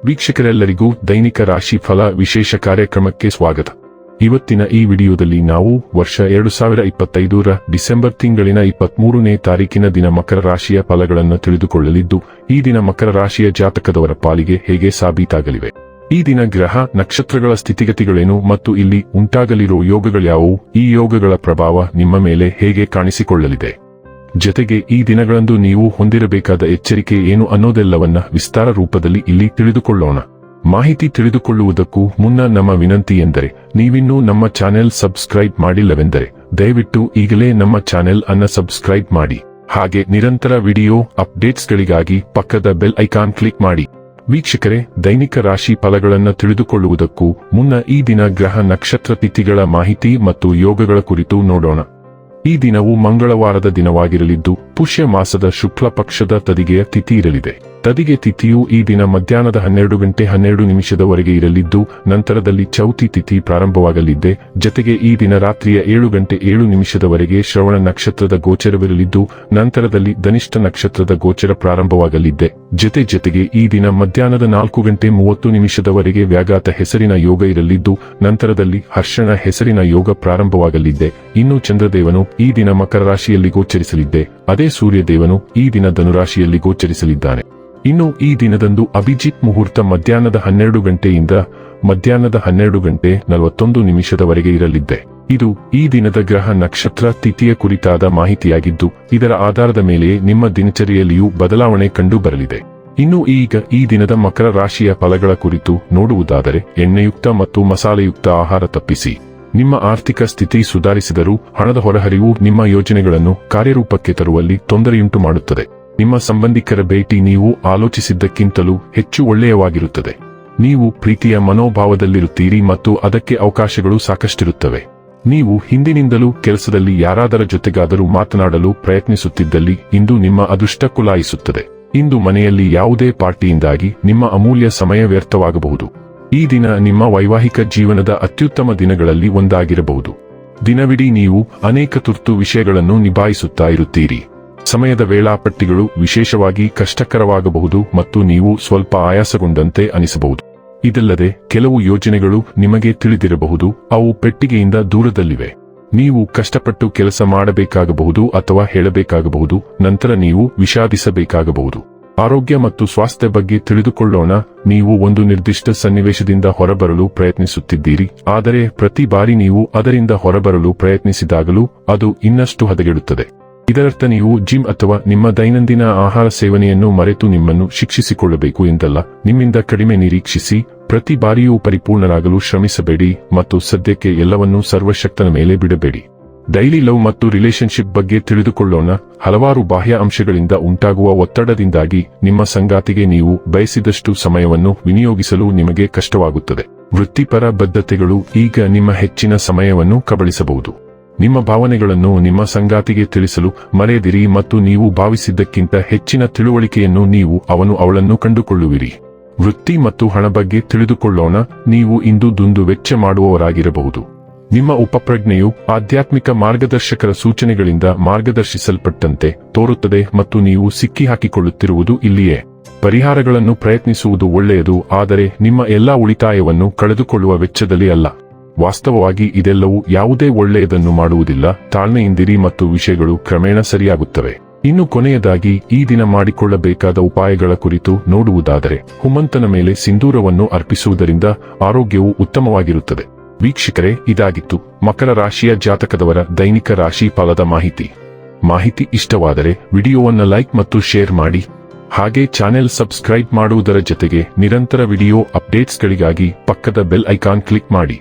ವೀಕ್ಷಕರೆಲ್ಲರಿಗೂ ದೈನಿಕ ರಾಶಿ ಫಲ ವಿಶೇಷ ಕಾರ್ಯಕ್ರಮಕ್ಕೆ ಸ್ವಾಗತ. ಇವತ್ತಿನ ಈ ವಿಡಿಯೋದಲ್ಲಿ ನಾವು ವರ್ಷ 2025ರ ಡಿಸೆಂಬರ್ ತಿಂಗಳಿನ 23ನೇ ತಾರೀಕಿನ ದಿನ ಮಕರ ರಾಶಿಯ ಫಲಗಳನ್ನು ತಿಳಿದುಕೊಳ್ಳಲಿದ್ದು, ಈ ದಿನ ಮಕರ ರಾಶಿಯ ಜಾತಕದವರ ಪಾಲಿಗೆ ಹೇಗೆ ಸಾಬೀತಾಗಲಿವೆ, ಈ ದಿನ ಗ್ರಹ ನಕ್ಷತ್ರಗಳ ಸ್ಥಿತಿಗತಿಗಳೇನು ಮತ್ತು ಇಲ್ಲಿ ಉಂಟಾಗಲಿರೋ ಯೋಗಗಳ್ಯಾವುವು, ಈ ಯೋಗಗಳ ಪ್ರಭಾವ ನಿಮ್ಮ ಮೇಲೆ ಹೇಗೆ ಕಾಣಿಸಿಕೊಳ್ಳಲಿದೆ, ಜತೆಗೆ ಈ ದಿನಗಳಂದು ನೀವು ಹೊಂದಿರಬೇಕಾದ ಎಚ್ಚರಿಕೆ ಏನು ಅನ್ನೋದೆಲ್ಲವನ್ನ ವಿಸ್ತಾರ ರೂಪದಲ್ಲಿ ಇಲ್ಲಿ ತಿಳಿದುಕೊಳ್ಳೋಣ. ಮಾಹಿತಿ ತಿಳಿದುಕೊಳ್ಳುವುದಕ್ಕೂ ಮುನ್ನ ನಮ್ಮ ವಿನಂತಿ ಎಂದರೆ, ನೀವಿನ್ನೂ ನಮ್ಮ ಚಾನೆಲ್ ಸಬ್ಸ್ಕ್ರೈಬ್ ಮಾಡಿಲ್ಲವೆಂದರೆ ದಯವಿಟ್ಟು ಈಗಲೇ ನಮ್ಮ ಚಾನೆಲ್ ಅನ್ನು ಸಬ್ಸ್ಕ್ರೈಬ್ ಮಾಡಿ. ಹಾಗೆ ನಿರಂತರ ವಿಡಿಯೋ ಅಪ್ಡೇಟ್ಸ್ಗಳಿಗಾಗಿ ಪಕ್ಕದ ಬೆಲ್ ಐಕಾನ್ ಕ್ಲಿಕ್ ಮಾಡಿ. ವೀಕ್ಷಕರೇ, ದೈನಿಕ ರಾಶಿ ಫಲಗಳನ್ನು ತಿಳಿದುಕೊಳ್ಳುವುದಕ್ಕೂ ಮುನ್ನ ಈ ದಿನ ಗ್ರಹ ನಕ್ಷತ್ರ ತಿಥಿಗಳ ಮಾಹಿತಿ ಮತ್ತು ಯೋಗಗಳ ಕುರಿತು ನೋಡೋಣ. ಈ ದಿನವು ಮಂಗಳವಾರದ ದಿನವಾಗಿರಲಿದ್ದು, ಪುಷ್ಯ ಮಾಸದ ಶುಕ್ಲ ಪಕ್ಷದ ತದಿಗೆಯ ತಿಥಿ ಇರಲಿದೆ. ತದಿಗೆ ತಿಥಿಯು ಈ ದಿನ ಮಧ್ಯಾಹ್ನದ 12:12 ಇರಲಿದ್ದು, ನಂತರದಲ್ಲಿ ಚೌತಿ ತಿಥಿ ಪ್ರಾರಂಭವಾಗಲಿದೆ. ಜತೆಗೆ ಈ ದಿನ ರಾತ್ರಿಯ 7:07 ಶ್ರವಣ ನಕ್ಷತ್ರದ ಗೋಚರವಿರಲಿದ್ದು, ನಂತರದಲ್ಲಿ ಧನಿಷ್ಠ ನಕ್ಷತ್ರದ ಗೋಚರ ಪ್ರಾರಂಭವಾಗಲಿದೆ. ಜತೆಗೆ ಈ ದಿನ ಮಧ್ಯಾಹ್ನದ 4:30 ವ್ಯಾಘಾತ ಹೆಸರಿನ ಯೋಗ ಇರಲಿದ್ದು, ನಂತರದಲ್ಲಿ ಹರ್ಷಣ ಹೆಸರಿನ ಯೋಗ ಪ್ರಾರಂಭವಾಗಲಿದೆ. ಇನ್ನು ಚಂದ್ರದೇವನು ಈ ದಿನ ಮಕರ ರಾಶಿಯಲ್ಲಿ ಗೋಚರಿಸಲಿದ್ದೆ, ಅದೇ ಸೂರ್ಯದೇವನು ಈ ದಿನ ಧನುರಾಶಿಯಲ್ಲಿ ಗೋಚರಿಸಲಿದ್ದಾನೆ. ಇನ್ನು ಈ ದಿನದಂದು ಅಭಿಜಿತ್ ಮುಹೂರ್ತ ಮಧ್ಯಾಹ್ನದ 12 ಮಧ್ಯಾಹ್ನದ 12:41 ಇರಲಿದೆ. ಇದು ಈ ದಿನದ ಗ್ರಹ ನಕ್ಷತ್ರ ತಿಥಿಯ ಕುರಿತಾದ ಮಾಹಿತಿಯಾಗಿದ್ದು, ಇದರ ಆಧಾರದ ಮೇಲೆ ನಿಮ್ಮ ದಿನಚರಿಯಲ್ಲಿಯೂ ಬದಲಾವಣೆ ಕಂಡು ಬರಲಿದೆ. ಇನ್ನು ಈಗ ಈ ದಿನದ ಮಕರ ರಾಶಿಯ ಫಲಗಳ ಕುರಿತು ನೋಡುವುದಾದರೆ, ಎಣ್ಣೆಯುಕ್ತ ಮತ್ತು ಮಸಾಲೆಯುಕ್ತ ಆಹಾರ ತಪ್ಪಿಸಿ. ನಿಮ್ಮ ಆರ್ಥಿಕ ಸ್ಥಿತಿ ಸುಧಾರಿಸಿದರೂ ಹಣದ ಹೊರಹರಿವು ನಿಮ್ಮ ಯೋಜನೆಗಳನ್ನು ಕಾರ್ಯರೂಪಕ್ಕೆ ತರುವಲ್ಲಿ ತೊಂದರೆಯುಂಟು ಮಾಡುತ್ತದೆ. ನಿಮ್ಮ ಸಂಬಂಧಿಕರ ಭೇಟಿ ನೀವು ಆಲೋಚಿಸಿದ್ದಕ್ಕಿಂತಲೂ ಹೆಚ್ಚು ಒಳ್ಳೆಯವಾಗಿರುತ್ತದೆ. ನೀವು ಪ್ರೀತಿಯ ಮನೋಭಾವದಲ್ಲಿರುತ್ತೀರಿ ಮತ್ತು ಅದಕ್ಕೆ ಅವಕಾಶಗಳು ಸಾಕಷ್ಟಿರುತ್ತವೆ. ನೀವು ಹಿಂದಿನಿಂದಲೂ ಕೆಲಸದಲ್ಲಿ ಯಾರಾದರ ಜೊತೆಗಾದರೂ ಮಾತನಾಡಲು ಪ್ರಯತ್ನಿಸುತ್ತಿದ್ದಲ್ಲಿ ಇಂದು ನಿಮ್ಮ ಅದೃಷ್ಟ ಕುಲಾಯಿಸುತ್ತದೆ. ಇಂದು ಮನೆಯಲ್ಲಿ ಯಾವುದೇ ಪಾರ್ಟಿಯಿಂದಾಗಿ ನಿಮ್ಮ ಅಮೂಲ್ಯ ಸಮಯ ವ್ಯರ್ಥವಾಗಬಹುದು. ಈ ದಿನ ನಿಮ್ಮ ವೈವಾಹಿಕ ಜೀವನದ ಅತ್ಯುತ್ತಮ ದಿನಗಳಲ್ಲಿ ಒಂದಾಗಿರಬಹುದು. ದಿನವಿಡೀ ನೀವು ಅನೇಕ ತುರ್ತು ವಿಷಯಗಳನ್ನು ನಿಭಾಯಿಸುತ್ತಾ ಇರುತ್ತೀರಿ. ಸಮಯದ ವೇಳಾಪಟ್ಟಿಗಳು ವಿಶೇಷವಾಗಿ ಕಷ್ಟಕರವಾಗಬಹುದು ಮತ್ತು ನೀವು ಸ್ವಲ್ಪ ಆಯಾಸಗೊಂಡಂತೆ ಅನಿಸಬಹುದು. ಇದಲ್ಲದೆ ಕೆಲವು ಯೋಜನೆಗಳು ನಿಮಗೆ ತಿಳಿದಿರಬಹುದು, ಅವು ಪೆಟ್ಟಿಗೆಯಿಂದ ದೂರದಲ್ಲಿವೆ. ನೀವು ಕಷ್ಟಪಟ್ಟು ಕೆಲಸ ಮಾಡಬೇಕಾಗಬಹುದು ಅಥವಾ ಹೇಳಬೇಕಾಗಬಹುದು, ನಂತರ ನೀವು ವಿಷಾದಿಸಬೇಕಾಗಬಹುದು. ಆರೋಗ್ಯ ಮತ್ತು ಸ್ವಾಸ್ಥ್ಯ ಬಗ್ಗೆ ತಿಳಿದುಕೊಳ್ಳೋಣ. ನೀವು ಒಂದು ನಿರ್ದಿಷ್ಟ ಸನ್ನಿವೇಶದಿಂದ ಹೊರಬರಲು ಪ್ರಯತ್ನಿಸುತ್ತಿದ್ದೀರಿ, ಆದರೆ ಪ್ರತಿ ಬಾರಿ ನೀವು ಅದರಿಂದ ಹೊರಬರಲು ಪ್ರಯತ್ನಿಸಿದಾಗಲೂ ಅದು ಇನ್ನಷ್ಟು ಹದಗೆಡುತ್ತದೆ. ಇದರರ್ಥ ನೀವು ಜಿಮ್ ಅಥವಾ ನಿಮ್ಮ ದೈನಂದಿನ ಆಹಾರ ಸೇವನೆಯನ್ನು ಮರೆತು ನಿಮ್ಮನ್ನು ಶಿಕ್ಷಿಸಿಕೊಳ್ಳಬೇಕು ಎಂದಲ್ಲ. ನಿಮ್ಮಿಂದ ಕಡಿಮೆ ನಿರೀಕ್ಷಿಸಿ, ಪ್ರತಿ ಬಾರಿಯೂ ಪರಿಪೂರ್ಣರಾಗಲು ಶ್ರಮಿಸಬೇಡಿ ಮತ್ತು ಸದ್ಯಕ್ಕೆ ಎಲ್ಲವನ್ನೂ ಸರ್ವಶಕ್ತನ ಮೇಲೆ ಬಿಡಬೇಡಿ. ಡೈಲಿ ಲವ್ ಮತ್ತು ರಿಲೇಶನ್ಶಿಪ್ ಬಗ್ಗೆ ತಿಳಿದುಕೊಳ್ಳೋಣ. ಹಲವಾರು ಬಾಹ್ಯ ಅಂಶಗಳಿಂದ ಉಂಟಾಗುವ ಒತ್ತಡದಿಂದಾಗಿ ನಿಮ್ಮ ಸಂಗಾತಿಗೆ ನೀವು ಬಯಸಿದಷ್ಟು ಸಮಯವನ್ನು ವಿನಿಯೋಗಿಸಲು ನಿಮಗೆ ಕಷ್ಟವಾಗುತ್ತದೆ. ವೃತ್ತಿಪರ ಬದ್ಧತೆಗಳು ಈಗ ನಿಮ್ಮ ಹೆಚ್ಚಿನ ಸಮಯವನ್ನು ಕಬಳಿಸಬಹುದು. ನಿಮ್ಮ ಭಾವನೆಗಳನ್ನು ನಿಮ್ಮ ಸಂಗಾತಿಗೆ ತಿಳಿಸಲು ಮರೆಯದಿರಿ ಮತ್ತು ನೀವು ಭಾವಿಸಿದ್ದಕ್ಕಿಂತ ಹೆಚ್ಚಿನ ತಿಳುವಳಿಕೆಯನ್ನು ನೀವು ಅವಳನ್ನು ಕಂಡುಕೊಳ್ಳುವಿರಿ. ವೃತ್ತಿ ಮತ್ತು ಹಣ ಬಗ್ಗೆ ತಿಳಿದುಕೊಳ್ಳೋಣ. ನೀವು ಇಂದು ದುಂದು ವೆಚ್ಚ ಮಾಡುವವರಾಗಿರಬಹುದು. ನಿಮ್ಮ ಉಪಪ್ರಜ್ಞೆಯು ಆಧ್ಯಾತ್ಮಿಕ ಮಾರ್ಗದರ್ಶಕರ ಸೂಚನೆಗಳಿಂದ ಮಾರ್ಗದರ್ಶಿಸಲ್ಪಟ್ಟಂತೆ ತೋರುತ್ತದೆ ಮತ್ತು ನೀವು ಸಿಕ್ಕಿಹಾಕಿಕೊಳ್ಳುತ್ತಿರುವುದು ಇಲ್ಲಿಯೇ. ಪರಿಹಾರಗಳನ್ನು ಪ್ರಯತ್ನಿಸುವುದು ಒಳ್ಳೆಯದು, ಆದರೆ ನಿಮ್ಮ ಎಲ್ಲಾ ಉಳಿತಾಯವನ್ನು ಕಳೆದುಕೊಳ್ಳುವ ವೆಚ್ಚದಲ್ಲಿ ಅಲ್ಲ. ವಾಸ್ತವವಾಗಿ ಇದೆಲ್ಲವೂ ಯಾವುದೇ ಒಳ್ಳೆಯದನ್ನು ಮಾಡುವುದಿಲ್ಲ. ತಾಳ್ಮೆಯಿಂದಿರಿ ಮತ್ತು ವಿಷಯಗಳು ಕ್ರಮೇಣ ಸರಿಯಾಗುತ್ತವೆ. ಇನ್ನು ಕೊನೆಯದಾಗಿ ಈ ದಿನ ಮಾಡಿಕೊಳ್ಳಬೇಕಾದ ಉಪಾಯಗಳ ಕುರಿತು ನೋಡುವುದಾದರೆ, ಹುಮಂತನ ಮೇಲೆ ಸಿಂಧೂರವನ್ನು ಅರ್ಪಿಸುವುದರಿಂದ ಆರೋಗ್ಯವು ಉತ್ತಮವಾಗಿರುತ್ತದೆ. ವೀಕ್ಷಕರೇ, ಇದಾಗಿತ್ತು ಮಕರ ರಾಶಿಯ ಜಾತಕದವರ ದೈನಿಕ ರಾಶಿ ಫಲದ ಮಾಹಿತಿ ಇಷ್ಟವಾದರೆ ವಿಡಿಯೋವನ್ನು ಲೈಕ್ ಮತ್ತು ಶೇರ್ ಮಾಡಿ. ಹಾಗೆ ಚಾನೆಲ್ ಸಬ್ಸ್ಕ್ರೈಬ್ ಮಾಡುವುದರ ಜೊತೆಗೆ ನಿರಂತರ ವಿಡಿಯೋ ಅಪ್ಡೇಟ್ಸ್ಗಳಿಗಾಗಿ ಪಕ್ಕದ ಬೆಲ್ ಐಕಾನ್ ಕ್ಲಿಕ್ ಮಾಡಿ.